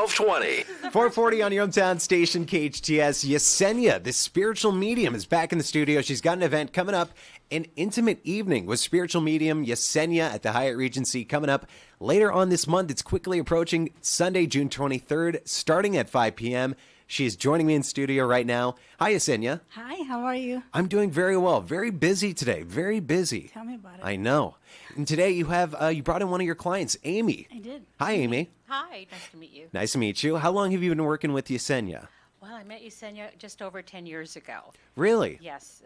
1220. 440 on your hometown station, KHTS. Yesenia, this spiritual medium, is back in the studio. She's got an event coming up, an intimate evening with spiritual medium Yesenia at the Hyatt Regency coming up later on this month. It's quickly approaching Sunday, June 23rd, starting at 5 p.m. She is joining me in studio right now. Hi, Yesenia. Hi, how are you? I'm doing very well. Very busy today. Very busy. Tell me about it. I know. And today you have you brought in one of your clients, Amy. I did. Hi, Amy. Hi, nice to meet you. Nice to meet you. How long have you been working with Yesenia? Well, I met Yesenia just over 10 years ago. Really? Yes.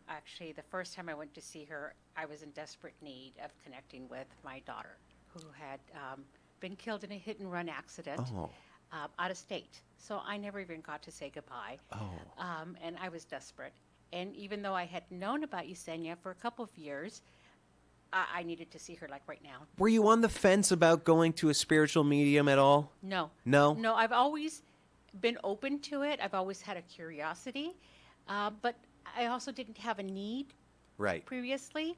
Actually, the first time I went to see her, I was in desperate need of connecting with my daughter, who had been killed in a hit-and-run accident out of state. So I never even got to say goodbye. And I was desperate. And even though I had known about Yesenia for a couple of years, I needed to see her like right now. Were you on the fence about going to a spiritual medium at all? No. No? No, I've always been open to it. I've always had a curiosity. But I also didn't have a need previously.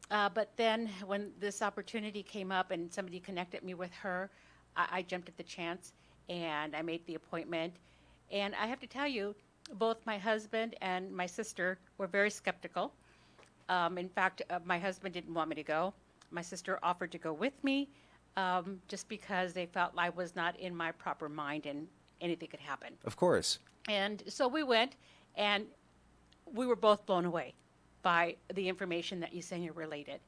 But then when this opportunity came up and somebody connected me with her, I jumped at the chance and I made the appointment. And I have to tell you, both my husband and my sister were very skeptical. In fact, my husband didn't want me to go. My sister offered to go with me just because they felt I was not in my proper mind and anything could happen. Of course. And so we went, and we were both blown away by the information that Yesenia related.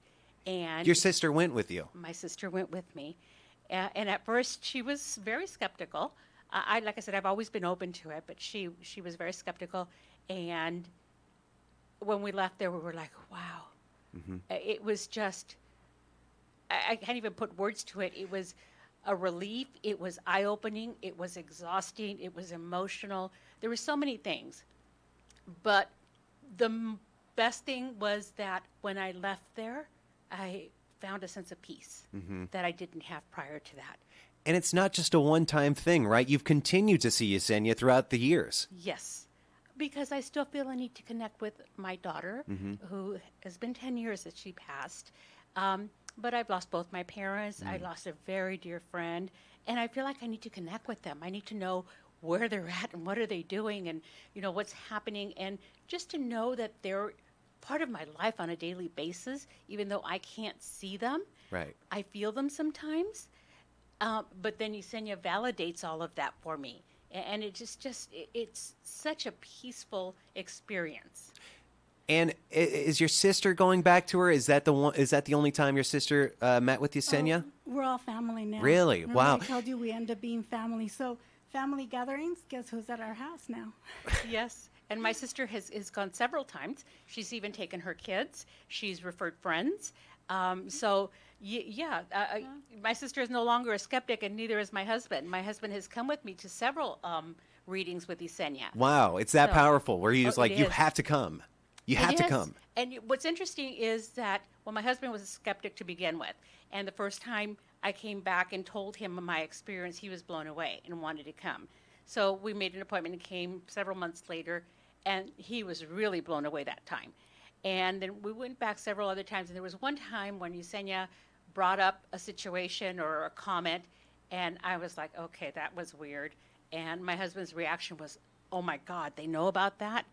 And Your sister went with you? my sister went with me. And at first, she was very skeptical. Like I said, I've always been open to it, but she was very skeptical. And when we left there, we were like, wow. It was just, I can't even put words to it. It was a relief. It was eye-opening. It was exhausting. It was emotional. There were so many things. But the best thing was that when I left there, I found a sense of peace that I didn't have prior to that. And it's not just a one-time thing, right? You've continued to see Yesenia throughout the years. Yes, because I still feel a need to connect with my daughter, who has been 10 years that she passed. But I've lost both my parents. I lost a very dear friend. And I feel like I need to connect with them. I need to know where they're at and what are they doing and, what's happening. And just to know that they're part of my life on a daily basis, even though I can't see them. Right. I feel them sometimes. But then Yesenia validates all of that for me. And it's such a peaceful experience. And is your sister going back to her? Is that the one? Is that the only time your sister met with Yesenia? We're all family now. Really? Remember Wow. I told you we end up being family. So family gatherings, guess who's at our house now? Yes. And my sister has gone several times. She's even taken her kids. She's referred friends. My sister is no longer a skeptic, and neither is my husband. My husband has come with me to several readings with Yesenia. Wow, it's that powerful where he was like, you is. have to come. You have to come. And what's interesting is that, my husband was a skeptic to begin with. And the first time I came back and told him my experience, he was blown away and wanted to come. So we made an appointment and came several months later, and he was really blown away that time. And then we went back several other times, and there was one time when Yesenia brought up a situation or a comment, and I was like, okay, that was weird. And my husband's reaction was, oh my God, they know about that?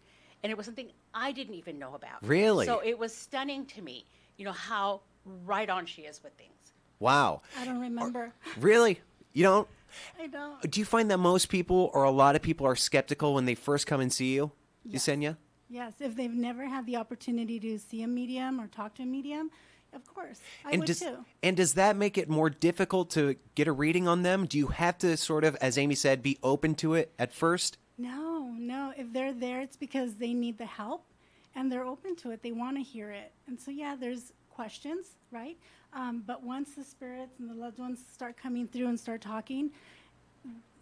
And it was something I didn't even know about. Really? So it was stunning to me, how right on she is with things. Wow. I don't remember. Really? You don't? I don't. Do you find that most people or a lot of people are skeptical when they first come and see you, Yesenia? Yes, if they've never had the opportunity to see a medium or talk to a medium, of course, I would too. And does that make it more difficult to get a reading on them? Do you have to sort of, as Amy said, be open to it at first? No. If they're there, it's because they need the help, and they're open to it. They want to hear it. And so, there's questions, right? But once the spirits and the loved ones start coming through and start talking,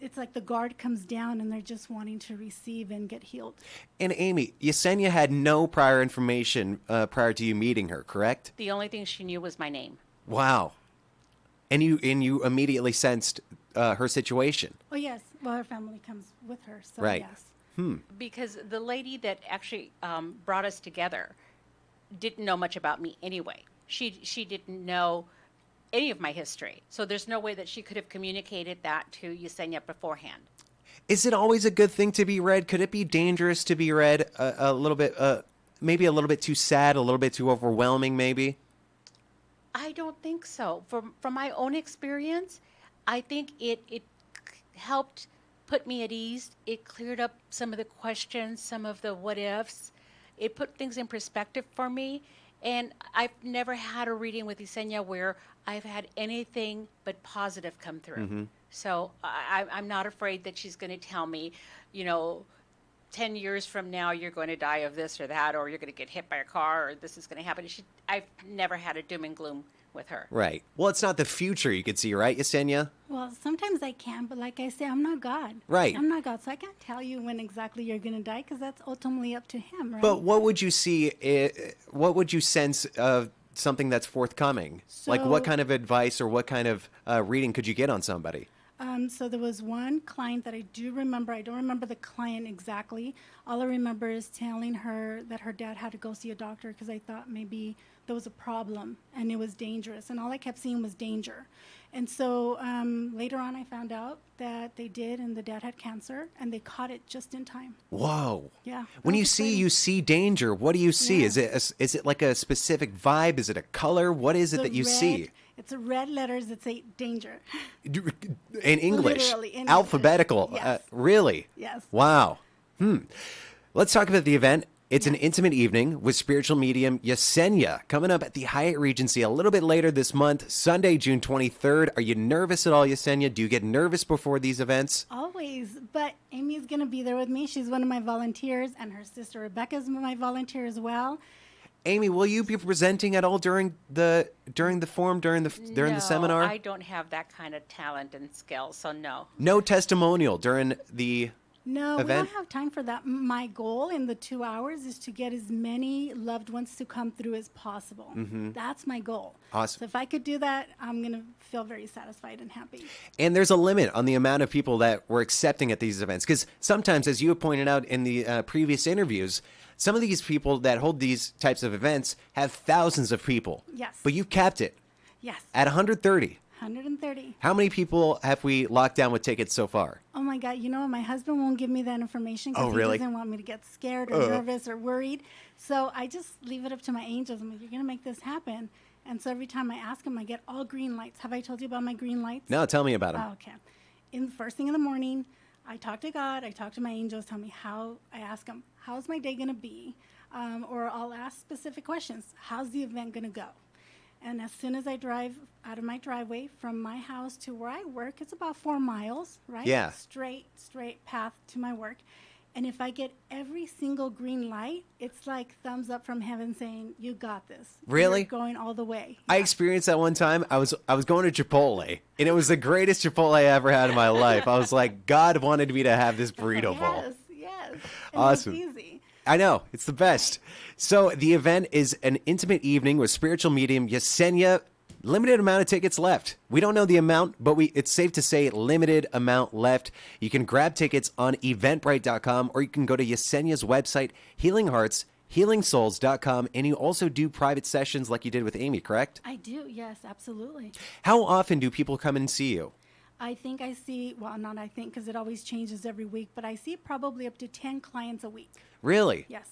it's like the guard comes down and they're just wanting to receive and get healed. And Amy, Yesenia had no prior information prior to you meeting her, correct? The only thing she knew was my name. Wow. And you immediately sensed her situation. Oh, yes. Well, her family comes with her, so Right. yes. Because the lady that actually brought us together didn't know much about me anyway. She didn't know any of my history. So there's no way that she could have communicated that to Yesenia beforehand. Is it always a good thing to be read? Could it be dangerous to be read a little bit, maybe a little bit too sad, a little bit too overwhelming, maybe? I don't think so. From my own experience, I think it helped put me at ease. It cleared up some of the questions, some of the what ifs. It put things in perspective for me. And I've never had a reading with Yesenia where I've had anything but positive come through. So I'm not afraid that she's going to tell me, 10 years from now, you're going to die of this or that, or you're going to get hit by a car, or this is going to happen. I've never had a doom and gloom with her. Right. Well, it's not the future you could see, right, Yesenia? Well, sometimes I can, but like I say, I'm not God. Right. I'm not God, so I can't tell you when exactly you're going to die because that's ultimately up to him, right? But what would you see, what would you sense of something that's forthcoming? Like what kind of advice or what kind of reading could you get on somebody? So there was one client that I do remember. I don't remember the client exactly. All I remember is telling her that her dad had to go see a doctor because I thought maybe there was a problem and it was dangerous. And all I kept seeing was danger. And so later on I found out that they did, and the dad had cancer, and they caught it just in time. Whoa. Yeah. When that you was see exciting. you see danger, what do you see? Yeah. Is it like a specific vibe? Is it a color? What is it The that you red- see? It's red letters that say danger. In English, Literally, in alphabetical. English. Yes. Really? Yes. Wow. Let's talk about the event. It's an intimate evening with spiritual medium Yesenia coming up at the Hyatt Regency a little bit later this month, Sunday, June 23rd. Are you nervous at all, Yesenia? Do you get nervous before these events? Always, but Amy's going to be there with me. She's one of my volunteers, and her sister Rebecca's my volunteer as well. Amy, will you be presenting at all during the forum, during the seminar? I don't have that kind of talent and skill, so no. No testimonial during the No, we event? don't have time for that. My goal in the 2 hours is to get as many loved ones to come through as possible. That's my goal. Awesome. So if I could do that, I'm going to feel very satisfied and happy. And there's a limit on the amount of people that we're accepting at these events. Because sometimes, as you have pointed out in the previous interviews, some of these people that hold these types of events have thousands of people. Yes. But you've capped it Yes, at 130. 130. How many people have we locked down with tickets so far? Oh my God, you know what? My husband won't give me that information Oh, because really? he doesn't want me to get scared or nervous or worried. So I just leave it up to my angels. I'm like, you're going to make this happen. And so every time I ask him, I get all green lights. Have I told you about my green lights? No, tell me about them. Oh, okay. In the first thing in the morning, I talk to God. I talk to my angels. Tell me how. I ask them, how's my day going to be? Or I'll ask specific questions. How's the event going to go? And as soon as I drive out of my driveway from my house to where I work, it's about 4 miles, right? Yeah. Straight path to my work. And if I get every single green light, it's like thumbs up from heaven saying, you got this. Really? You're going all the way. I experienced that one time. I was going to Chipotle, and it was the greatest Chipotle I ever had in my life. I was like, God wanted me to have this burrito bowl. Yes. And Awesome. It was easy. I know. It's the best. So the event is an intimate evening with spiritual medium Yesenia. Limited amount of tickets left. We don't know the amount, but it's safe to say limited amount left. You can grab tickets on eventbrite.com, or you can go to Yesenia's website, Healing Hearts, healingsouls.com, and you also do private sessions like you did with Amy, correct? I do. Yes, absolutely. How often do people come and see you? I think I see, well, not I think because it always changes every week, but I see probably up to 10 clients a week. Really? Yes.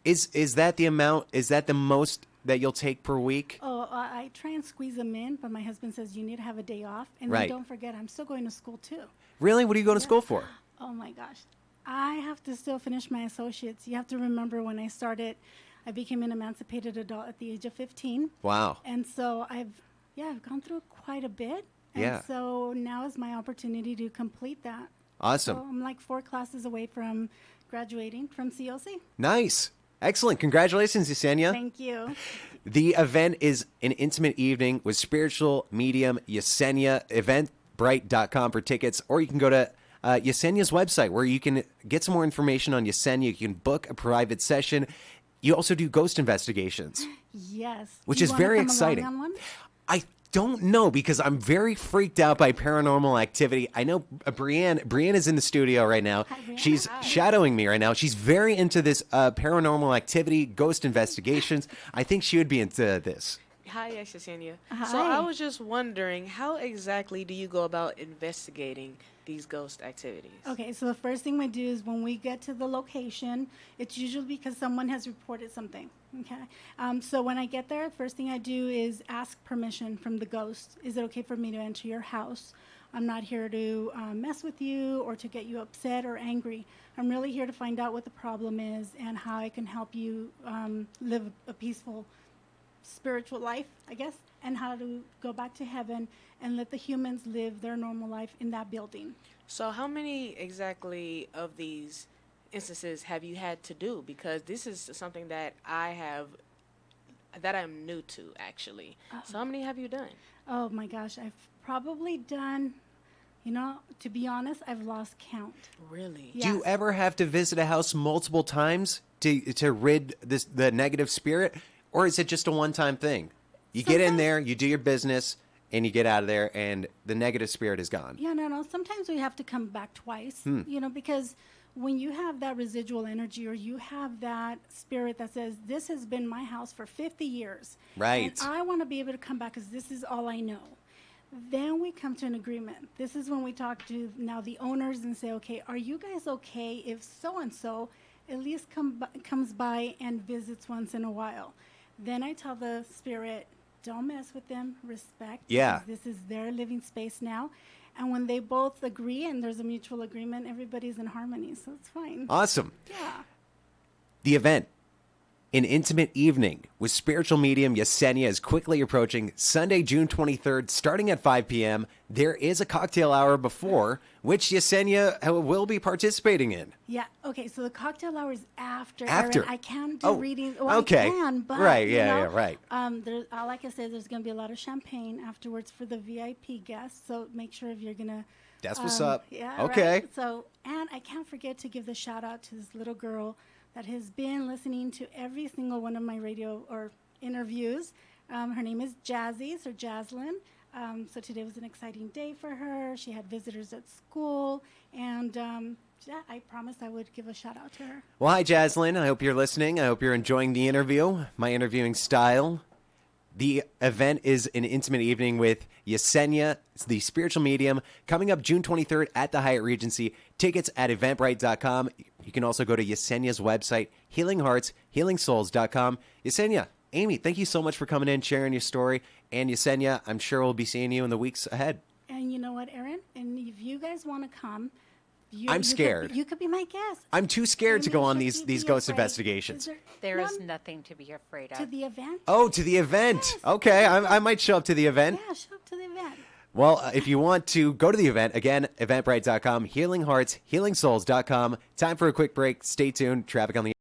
Is that the amount? Is that the most that you'll take per week? Oh, I try and squeeze them in, but my husband says you need to have a day off. And Right. then don't forget, I'm still going to school too. Really? What are you going to school for? Oh my gosh. I have to still finish my associates. You have to remember when I started, I became an emancipated adult at the age of 15. Wow. And so I've gone through quite a bit. And Yeah. so now is my opportunity to complete that. Awesome. So I'm like 4 classes away from graduating from COC. Nice. Excellent. Congratulations, Yesenia. Thank you. The event is an intimate evening with spiritual medium Yesenia. Eventbrite.com for tickets, or you can go to Yesenia's website where you can get some more information on Yesenia. You can book a private session. You also do ghost investigations, Yes. which Do you is wanna very come along exciting. on one? I don't know because I'm very freaked out by paranormal activity. I know Brienne is in the studio right now. Hi, Brienne. She's Hi. shadowing me right now. She's very into this paranormal activity, ghost investigations. I think she would be into this. Hi, Yesenia. Hi. So I was just wondering, how exactly do you go about investigating these ghost activities? Okay, so the first thing we do is when we get to the location, it's usually because someone has reported something. Okay, so when I get there, first thing I do is ask permission from the ghost. Is it okay for me to enter your house? I'm not here to mess with you or to get you upset or angry. I'm really here to find out what the problem is and how I can help you live a peaceful spiritual life, I guess, and how to go back to heaven and let the humans live their normal life in that building. So how many exactly of these instances have you had to do? Because this is something that I'm new to, actually. So how many have you done? Oh my gosh, I've probably done, to be honest, I've lost count. Really? Yeah. Do you ever have to visit a house multiple times to rid the negative spirit, or is it just a one-time thing? You get in Sometimes- there, you do your business, and you get out of there, and the negative spirit is gone. Yeah, no. Sometimes we have to come back twice, because when you have that residual energy or you have that spirit that says, this has been my house for 50 years. Right. And I want to be able to come back because this is all I know. Then we come to an agreement. This is when we talk to now the owners and say, okay, are you guys okay if so-and-so at least comes by and visits once in a while? Then I tell the spirit, don't mess with them, respect. Yeah. Because this is their living space now. And when they both agree and there's a mutual agreement, everybody's in harmony. So it's fine. Awesome. Yeah. The event, an intimate evening with spiritual medium Yesenia, is quickly approaching. Sunday, June 23rd, starting at 5 p.m. There is a cocktail hour before, which Yesenia will be participating in. Yeah. Okay. So the cocktail hour is after. After. Erin. I can't do Oh, readings. Well, okay. I can, but Right, you yeah, know, yeah, right. Like I said, there's going to be a lot of champagne afterwards for the VIP guests. So make sure if you're going to. That's what's up. Yeah. Okay. Right. So, and I can't forget to give the shout out to this little girl that has been listening to every single one of my radio or interviews. Her name is Jazzy, or Jaslyn. So today was an exciting day for her. She had visitors at school, and yeah, I promised I would give a shout out to her. Well, hi, Jaslyn. I hope you're listening. I hope you're enjoying the interview, my interviewing style. The event is an intimate evening with Yesenia, the spiritual medium, coming up June 23rd at the Hyatt Regency. Tickets at eventbrite.com. You can also go to Yesenia's website, healingheartshealingsouls.com. Yesenia, Amy, thank you so much for coming in, sharing your story. And Yesenia, I'm sure we'll be seeing you in the weeks ahead. And you know what, Erin? And if you guys want to come, I'm scared. You could be my guest. I'm too scared to go on Amy, should these you be ghost afraid? investigations. There is No, nothing to be afraid to of. the event. Oh, to the event. Yes. Okay, I might show up to the event. Yeah, show up to the event. Well, if you want to go to the event, again, eventbrite.com, healingheartshealingsouls.com. Time for a quick break. Stay tuned. Traffic on the